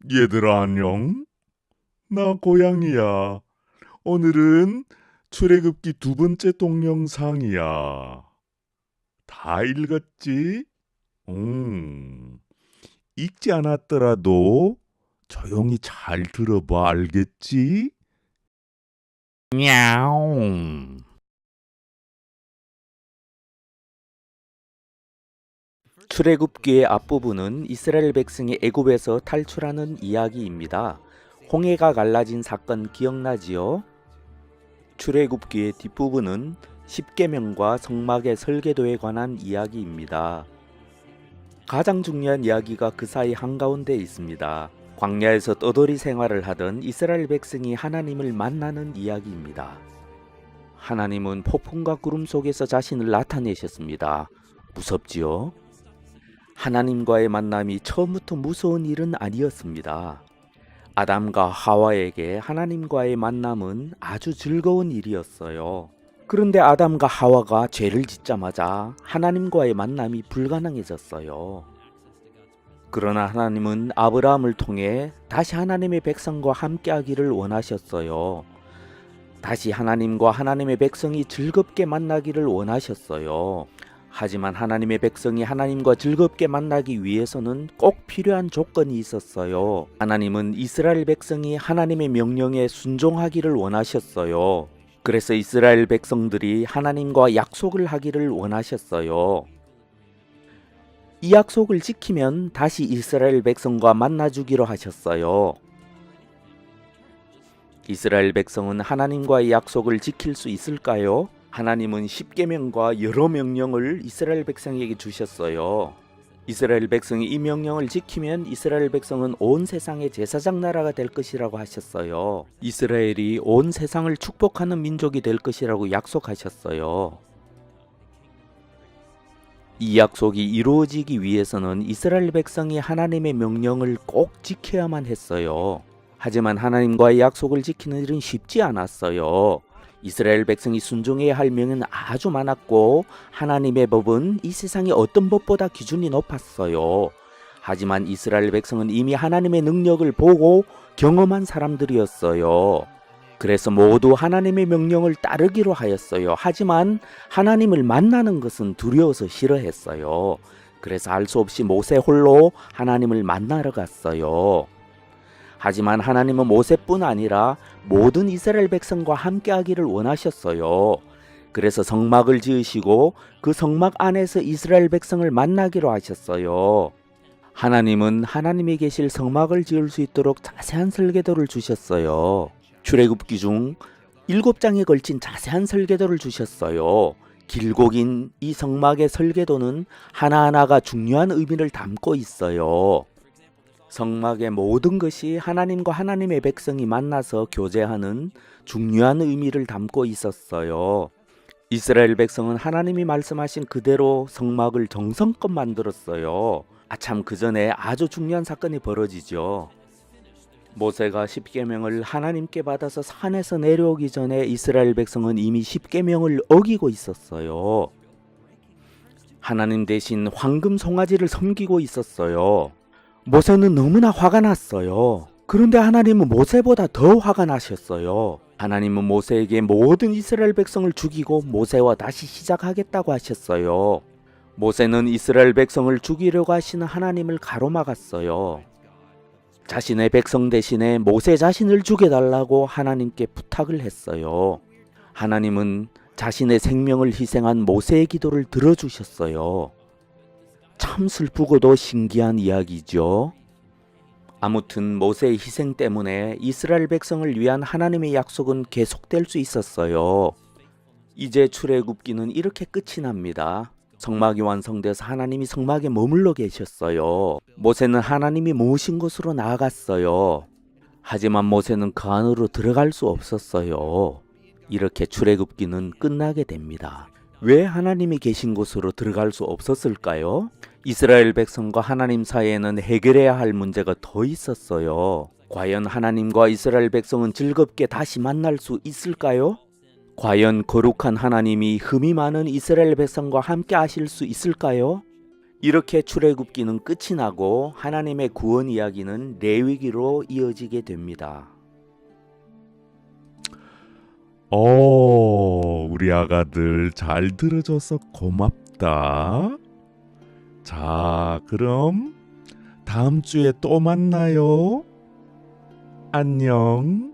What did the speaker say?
얘들아 안녕? 나 고양이야. 오늘은 출애굽기 두 번째 동영상이야. 다 읽었지? 음. 읽지 않았더라도 조용히 잘 들어봐 알겠지? 야옹. 출애굽기의 앞부분은 이스라엘 백성이 애굽에서 탈출하는 이야기입니다. 홍해가 갈라진 사건 기억나지요? 출애굽기의 뒷부분은 십계명과 성막의 설계도에 관한 이야기입니다. 가장 중요한 이야기가 그 사이 한가운데 있습니다. 광야에서 떠돌이 생활을 하던 이스라엘 백성이 하나님을 만나는 이야기입니다. 하나님은 폭풍과 구름 속에서 자신을 나타내셨습니다. 무섭지요? 하나님과의 만남이 처음부터 무서운 일은 아니었습니다. 아담과 하와에게 하나님과의 만남은 아주 즐거운 일이었어요. 그런데 아담과 하와가 죄를 짓자마자 하나님과의 만남이 불가능해졌어요. 그러나 하나님은 아브라함을 통해 다시 하나님의 백성과 함께하기를 원하셨어요. 다시 하나님과 하나님의 백성이 즐겁게 만나기를 원하셨어요. 하지만 하나님의 백성이 하나님과 즐겁게 만나기 위해서는 꼭 필요한 조건이 있었어요. 하나님은 이스라엘 백성이 하나님의 명령에 순종하기를 원하셨어요. 그래서 이스라엘 백성들이 하나님과 약속을 하기를 원하셨어요. 이 약속을 지키면 다시 이스라엘 백성과 만나주기로 하셨어요. 이스라엘 백성은 하나님과의 약속을 지킬 수 있을까요? 하나님은 십계명과 여러 명령을 이스라엘 백성에게 주셨어요. 이스라엘 백성이 이 명령을 지키면 이스라엘 백성은 온 세상의 제사장 나라가 될 것이라고 하셨어요. 이스라엘이 온 세상을 축복하는 민족이 될 것이라고 약속하셨어요. 이 약속이 이루어지기 위해서는 이스라엘 백성이 하나님의 명령을 꼭 지켜야만 했어요. 하지만 하나님과의 약속을 지키는 일은 쉽지 않았어요. 이스라엘 백성이 순종해야 할 명은 아주 많았고 하나님의 법은 이 세상의 어떤 법보다 기준이 높았어요. 하지만 이스라엘 백성은 이미 하나님의 능력을 보고 경험한 사람들이었어요. 그래서 모두 하나님의 명령을 따르기로 하였어요. 하지만 하나님을 만나는 것은 두려워서 싫어했어요. 그래서 알 수 없이 모세 홀로 하나님을 만나러 갔어요. 하지만 하나님은 모세뿐 아니라 모든 이스라엘 백성과 함께하기를 원하셨어요. 그래서 성막을 지으시고 그 성막 안에서 이스라엘 백성을 만나기로 하셨어요. 하나님은 하나님이 계실 성막을 지을 수 있도록 자세한 설계도를 주셨어요. 출애굽기 중 7장에 걸친 자세한 설계도를 주셨어요. 길고 긴 이 성막의 설계도는 하나하나가 중요한 의미를 담고 있어요. 성막의 모든 것이 하나님과 하나님의 백성이 만나서 교제하는 중요한 의미를 담고 있었어요. 이스라엘 백성은 하나님이 말씀하신 그대로 성막을 정성껏 만들었어요. 아참 그 전에 아주 중요한 사건이 벌어지죠. 모세가 십계명을 하나님께 받아서 산에서 내려오기 전에 이스라엘 백성은 이미 십계명을 어기고 있었어요. 하나님 대신 황금 송아지를 섬기고 있었어요. 모세는 너무나 화가 났어요. 그런데 하나님은 모세보다 더 화가 나셨어요. 하나님은 모세에게 모든 이스라엘 백성을 죽이고 모세와 다시 시작하겠다고 하셨어요. 모세는 이스라엘 백성을 죽이려고 하시는 하나님을 가로막았어요. 자신의 백성 대신에 모세 자신을 죽여달라고 하나님께 부탁을 했어요. 하나님은 자신의 생명을 희생한 모세의 기도를 들어주셨어요. 참 슬프고도 신기한 이야기죠. 아무튼 모세의 희생 때문에 이스라엘 백성을 위한 하나님의 약속은 계속될 수 있었어요. 이제 출애굽기는 이렇게 끝이 납니다. 성막이 완성돼서 하나님이 성막에 머물러 계셨어요. 모세는 하나님이 모으신 곳으로 나아갔어요. 하지만 모세는 그 안으로 들어갈 수 없었어요. 이렇게 출애굽기는 끝나게 됩니다. 왜 하나님이 계신 곳으로 들어갈 수 없었을까요? 이스라엘 백성과 하나님 사이에는 해결해야 할 문제가 더 있었어요. 과연 하나님과 이스라엘 백성은 즐겁게 다시 만날 수 있을까요? 과연 거룩한 하나님이 흠이 많은 이스라엘 백성과 함께 하실 수 있을까요? 이렇게 출애굽기는 끝이 나고 하나님의 구원 이야기는 레위기로 이어지게 됩니다. 우리 아가들 잘 들어줘서 고맙다. 자, 그럼 다음 주에 또 만나요. 안녕.